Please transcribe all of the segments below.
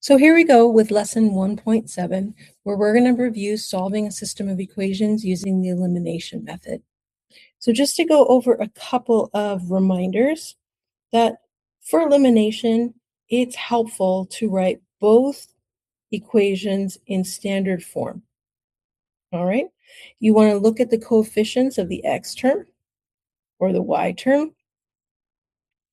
So here we go with lesson 1.7, where we're going to review solving a system of equations using the elimination method. So just to go over a couple of reminders that for elimination, it's helpful to write both equations in standard form. All right. You want to look at the coefficients of the x term or the y term,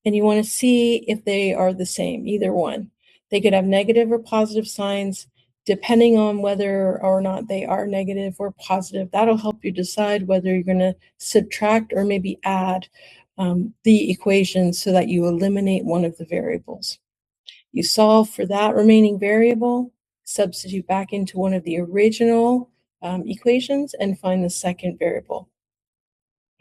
and you want to see if they are the same, either one. They could have negative or positive signs, depending on whether or not they are negative or positive. That'll help you decide whether you're going to subtract or maybe add the equation so that you eliminate one of the variables. You solve for that remaining variable, substitute back into one of the original equations, and find the second variable.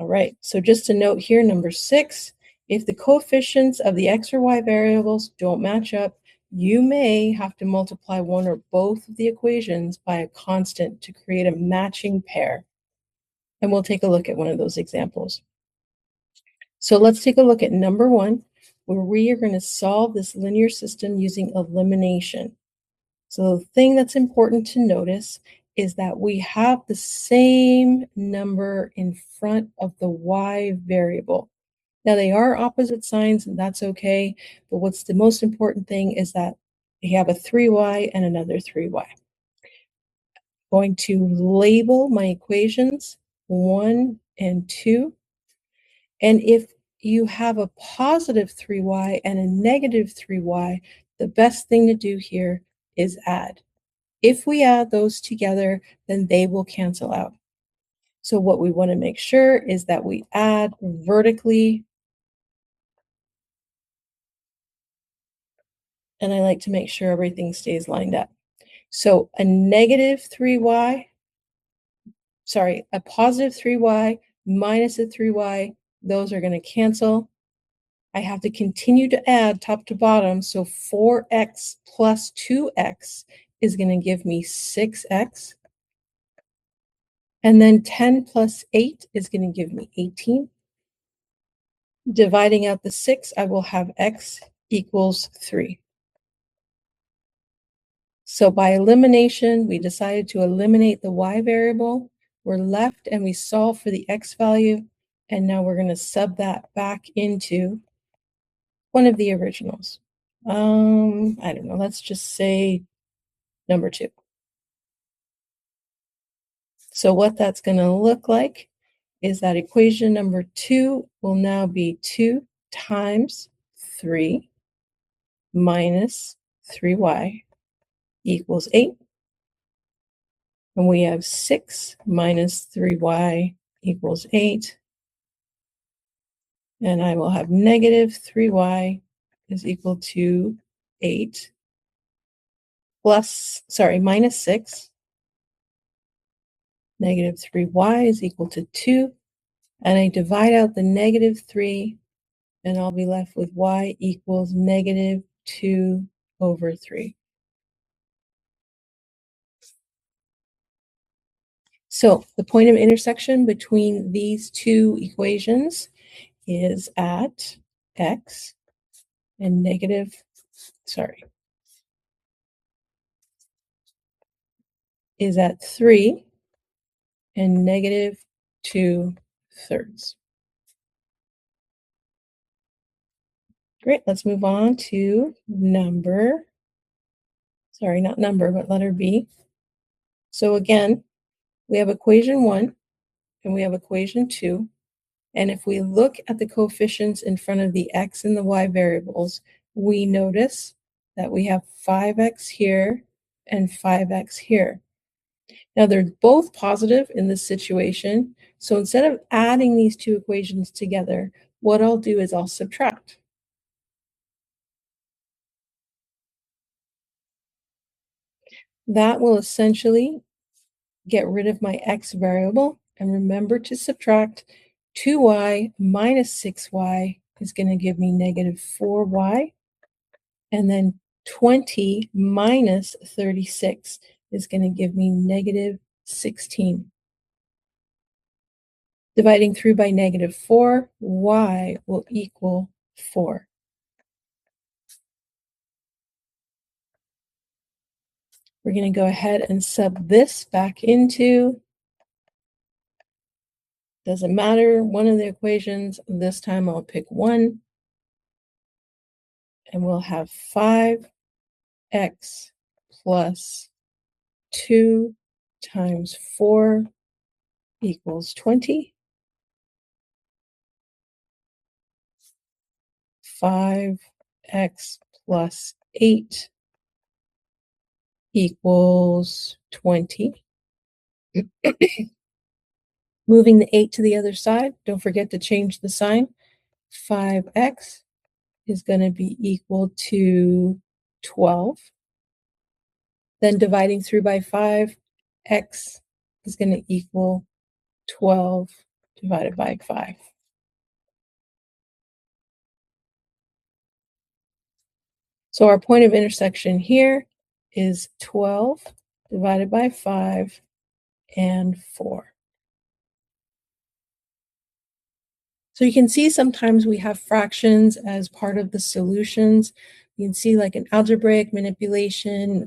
All right, so just a note here, number 6, if the coefficients of the x or y variables don't match up, you may have to multiply one or both of the equations by a constant to create a matching pair. And we'll take a look at one of those examples. So let's take a look at number 1, where we are going to solve this linear system using elimination. So the thing that's important to notice is that we have the same number in front of the y variable. Now they are opposite signs, and that's okay, but what's the most important thing is that we have a 3y and another 3y. Going to label my equations 1 and 2, and if you have a positive 3y and a negative 3y, the best thing to do here is add. If we add those together, then they will cancel out. So what we want to make sure is that we add vertically, and I like to make sure everything stays lined up. So a positive 3y minus a 3y, those are going to cancel. I have to continue to add top to bottom, so 4x plus 2x is going to give me 6x. And then 10 plus 8 is going to give me 18. Dividing out the 6, I will have x equals 3. So by elimination, we decided to eliminate the y variable. We're left and we solve for the x value. And now we're going to sub that back into one of the originals. I don't know, let's just say number 2. So what that's going to look like is that equation number 2 will now be 2 times 3 minus 3y equals 8. And we have 6 minus 3y equals 8. And I will have negative 3y is equal to 8 minus 6. Negative 3y is equal to 2. And I divide out the negative 3, and I'll be left with y equals negative 2 over 3. So the point of intersection between these two equations is at x and is at 3 and negative 2/3. Great, let's move on to letter B. So again, we have equation 1 and we have equation 2. And if we look at the coefficients in front of the x and the y variables, we notice that we have 5x here and 5x here. Now they're both positive in this situation. So instead of adding these two equations together, what I'll do is I'll subtract. That will essentially get rid of my x variable. And remember to subtract. 2y minus 6y is going to give me negative 4y. And then 20 minus 36 is going to give me negative 16. Dividing through by negative 4, y will equal 4. We're going to go ahead and sub this back into, doesn't matter, one of the equations. This time I'll pick 1, and we'll have 5x plus 2 times 4 equals 20. 5x plus 8 equals 20. Moving the 8 to the other side, don't forget to change the sign. 5x is going to be equal to 12. Then dividing through by 5, x is going to equal 12 divided by 5. So our point of intersection here is 12 divided by 5 and 4. So you can see sometimes we have fractions as part of the solutions. You can see like an algebraic manipulation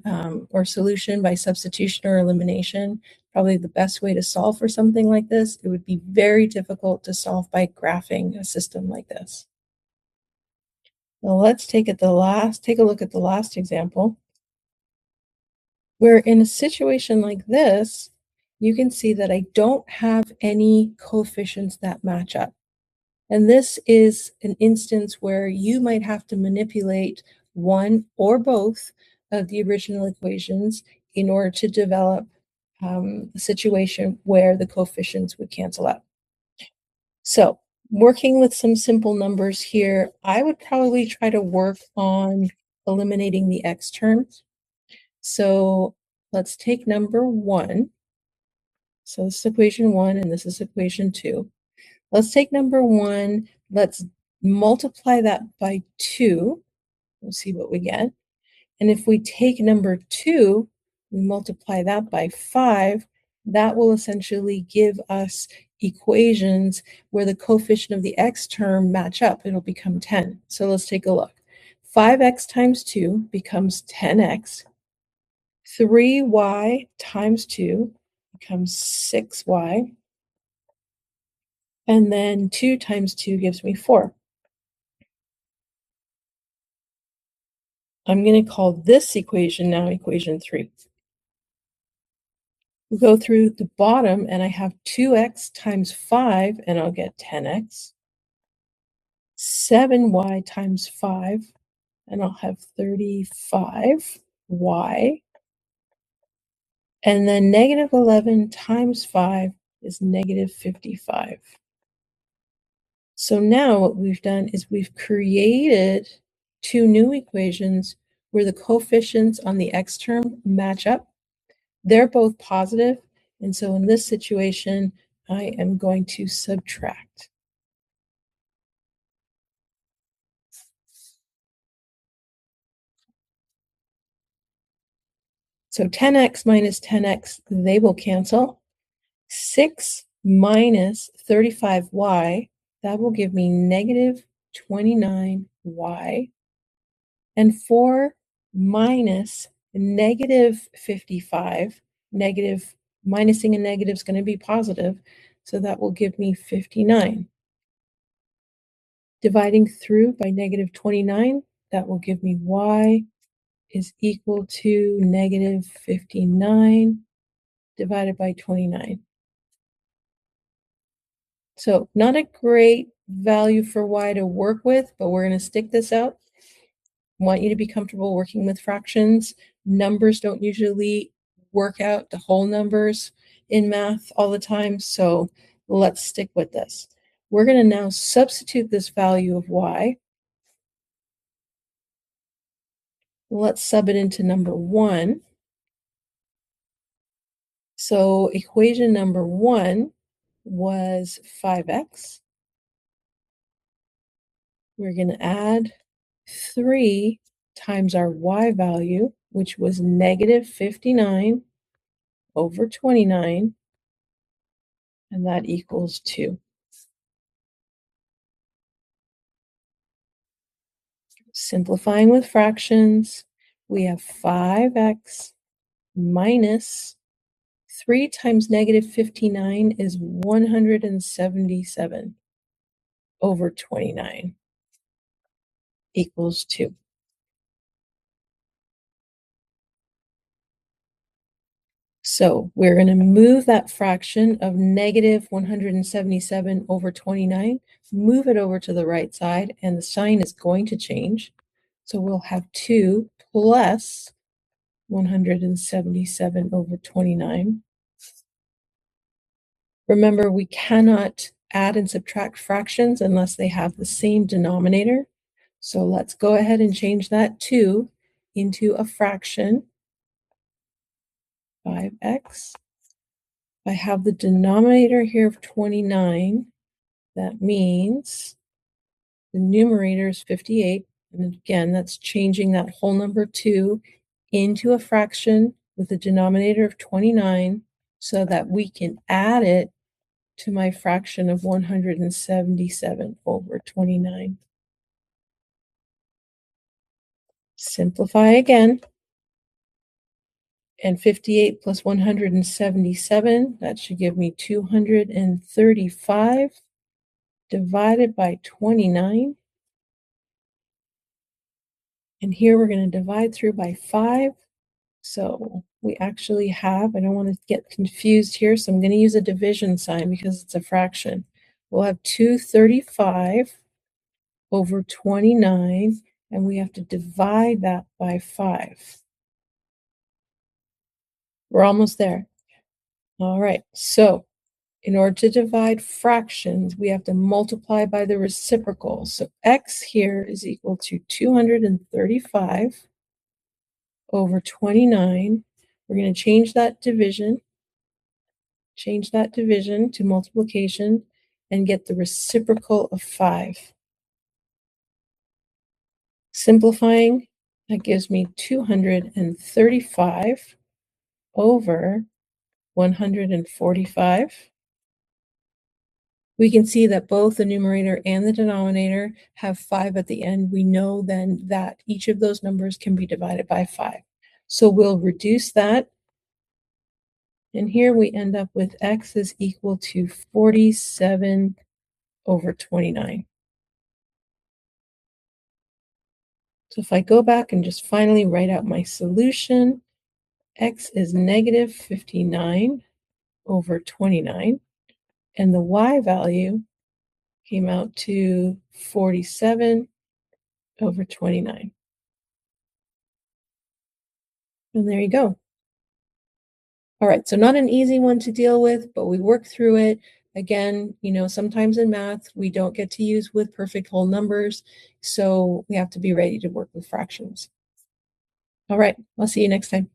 or solution by substitution or elimination. Probably the best way to solve for something like this. It would be very difficult to solve by graphing a system like this. Now let's take a look at the last example, where in a situation like this, you can see that I don't have any coefficients that match up. And this is an instance where you might have to manipulate one or both of the original equations in order to develop a situation where the coefficients would cancel out. So working with some simple numbers here, I would probably try to work on eliminating the x terms. So let's take number 1. So this is equation 1 and this is equation 2. Let's take number 1, let's multiply that by 2. We'll see what we get. And if we take number 2, we multiply that by 5, that will essentially give us equations where the coefficient of the x term match up. It'll become 10. So let's take a look. 5x times 2 becomes 10x. 3y times 2 becomes 6y. And then 2 times 2 gives me 4. I'm going to call this equation now equation 3. We go through the bottom, and I have 2x times 5, and I'll get 10x. 7y times 5, and I'll have 35y. And then negative 11 times 5 is negative 55. So now what we've done is we've created 2 new equations where the coefficients on the x term match up. They're both positive, and so in this situation, I am going to subtract. So 10x minus 10x, they will cancel. 6 minus 35y, that will give me negative 29y. And 4 minus negative 55, minusing a negative is going to be positive, so that will give me 59. Dividing through by negative 29, that will give me y is equal to negative 59 divided by 29. So not a great value for y to work with, but we're going to stick this out. I want you to be comfortable working with fractions. Numbers don't usually work out to whole numbers in math all the time, so let's stick with this. We're going to now substitute this value of y. Let's sub it into number 1. So equation number 1 was 5x. We're going to add 3 times our y value, which was negative 59 over 29, and that equals 2. Simplifying with fractions, we have 5x minus 3 times negative 59 is 177 over 29 equals 2. So we're going to move that fraction of negative 177 over 29, move it over to the right side, and the sign is going to change. So we'll have 2 plus 177 over 29. Remember, we cannot add and subtract fractions unless they have the same denominator. So let's go ahead and change that 2 into a fraction, 5x. I have the denominator here of 29. That means the numerator is 58. And again, that's changing that whole number 2 into a fraction with a denominator of 29 so that we can add it to my fraction of 177 over 29. Simplify again. And 58 plus 177, that should give me 235 divided by 29. And here we're going to divide through by 5. So we actually have, I don't want to get confused here, so I'm going to use a division sign because it's a fraction. We'll have 235 over 29, and we have to divide that by 5. We're almost there. All right, so in order to divide fractions, we have to multiply by the reciprocal. So x here is equal to 235 over 29. We're going to change that division to multiplication and get the reciprocal of 5. Simplifying, that gives me 235 over 145. We can see that both the numerator and the denominator have 5 at the end. We know then that each of those numbers can be divided by 5. So we'll reduce that. And here we end up with x is equal to 47 over 29. So if I go back and just finally write out my solution, x is negative 59 over 29. And the y value came out to 47 over 29. And there you go. All right, so not an easy one to deal with, but we worked through it. Again, sometimes in math, we don't get to use with perfect whole numbers, so we have to be ready to work with fractions. All right, I'll see you next time.